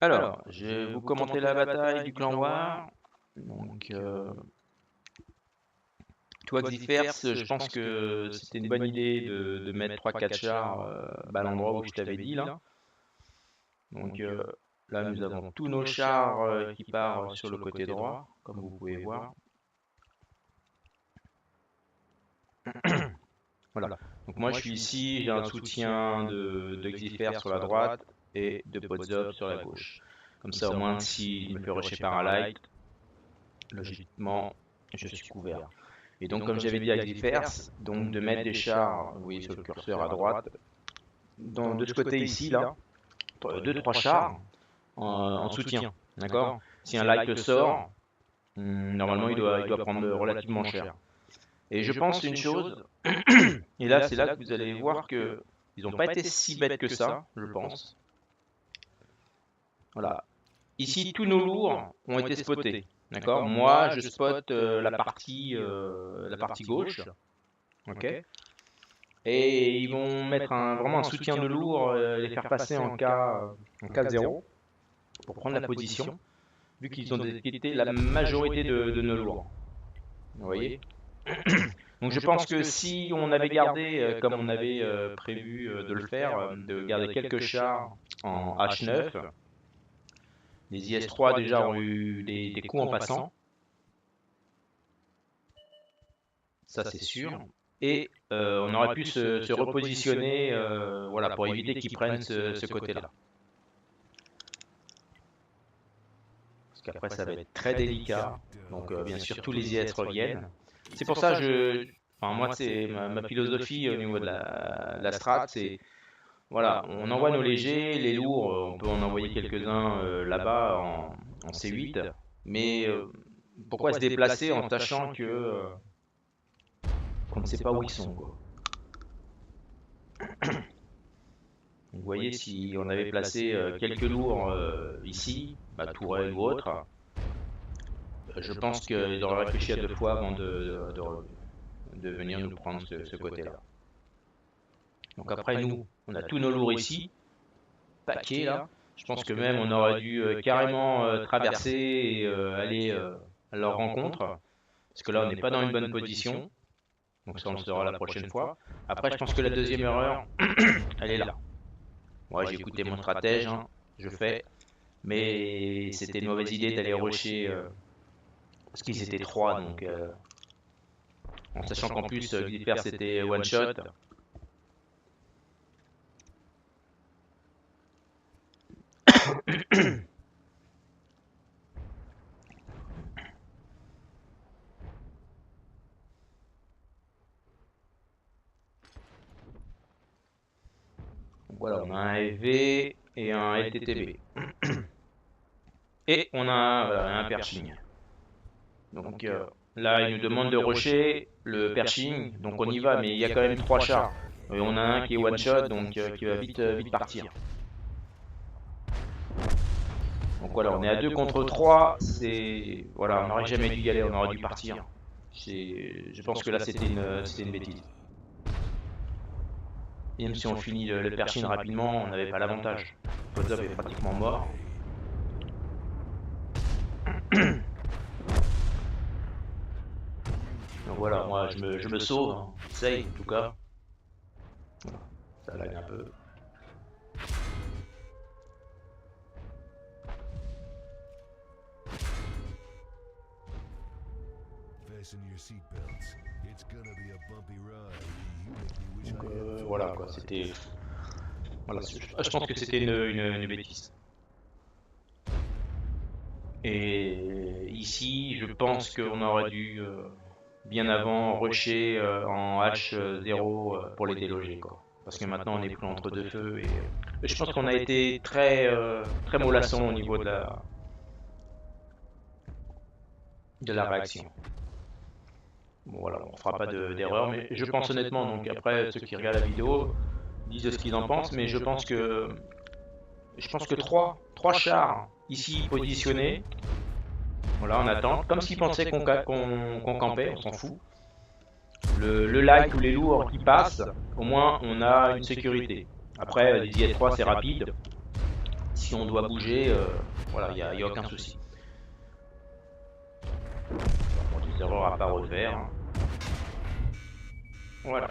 Alors, je vais vous commenter la bataille du clan War. Donc, toi, Xifers, je pense que c'était une bonne idée de mettre 3-4 chars à l'endroit où je t'avais dit là. Donc là, nous avons tous nos chars qui partent sur le côté droit, comme vous pouvez voir. Voilà. Donc moi, je suis ici, j'ai un soutien de Xifers sur la droite et de Podzop sur la gauche. Comme ça, au moins, s'il me fait rusher par un light, logiquement, je suis couvert. Et donc, comme j'avais dit à Xifers, donc de mettre des chars, vous voyez sur le curseur à droite, de ce côté ici, là, 2-3 chars en soutien. D'accord. Si un light sort, normalement, il doit prendre relativement cher. Et je pense une chose, et là, c'est là que vous allez voir que ils n'ont pas été si bêtes que ça, je pense. Voilà. Ici, tous nos lourds ont été spotés. D'accord. Moi, je spot la partie gauche. Ok. Et ils vont mettre vraiment un soutien de lourd, les faire passer en K0 pour prendre la position, vu qu'ils ont détecté la majorité de nos lourds. Vous voyez. Donc je pense que si on avait gardé, comme on avait prévu de le faire, de garder quelques chars en H9, les IS-3 déjà ont eu des coups en passant. Ça c'est sûr. Et on aurait pu se repositionner voilà, pour éviter qu'ils prennent ce côté-là. Parce qu'après ça va être très délicat. Donc bien sûr tous les IS reviennent. C'est pour ça que enfin, moi c'est ma philosophie au niveau de la strat, c'est voilà, on envoie nos légers, les lourds, on peut en envoyer quelques-uns là-bas en C8. Mais pourquoi se déplacer en sachant que qu'on ne sait pas où ils sont quoi. Vous voyez, si on avait placé quelques lourds ici, Tourelle ou autre, je pense qu'ils auraient réfléchi à 2 fois avant de venir nous prendre ce côté-là. Donc après nous, on a tous nos lourds ici, paquets là. Je pense que même on aurait dû carrément traverser et aller à leur rencontre. Parce que là on n'est pas dans une bonne position. Donc ça on le saura la prochaine fois. Après je pense que la deuxième erreur, elle est là. Moi j'ai écouté mon stratège, hein, je fais. Mais c'était une mauvaise idée d'aller rusher parce qu'ils étaient 3. Donc en sachant qu'en plus Xifers c'était one shot. Voilà, on a un FV et un LTTB. Et on a voilà, un Pershing. Donc là, il nous demande de rusher le Pershing. Donc on y va, mais il y a quand même 3 chars. Et on a un qui est one shot, donc qui va vite partir. Donc voilà, on est à 2 contre 3. Voilà, on n'aurait jamais dû y aller, on aurait dû partir. Je pense que là, c'était une bêtise. Et même si on finit le Pershing rapidement, on n'avait pas l'avantage. Podzop est pratiquement mort. Donc voilà, moi je me sauve, hein. J'essaye en tout cas. Voilà. Ça lag un peu. Donc voilà quoi, c'était. Voilà, je pense que c'était une bêtise. Et ici, je pense qu'on aurait dû bien avant rusher en H0 pour les déloger quoi. Parce que maintenant on est pris entre deux feux et je pense qu'on a été très mollasson au niveau de la réaction. Bon voilà, on fera pas d'erreur, mais je pense honnêtement, donc après ceux qui regardent la vidéo disent ce qu'ils en pensent, mais je pense que trois chars ici positionnés, voilà, on attend, comme s'ils pensaient qu'on campait, on s'en fout. Le light ou les lourds qui passent, au moins on a une sécurité. Après, les IS-3 c'est rapide. si on doit bouger, voilà, il n'y a aucun souci. Bon, des erreurs à part au vert. Hein. Voilà.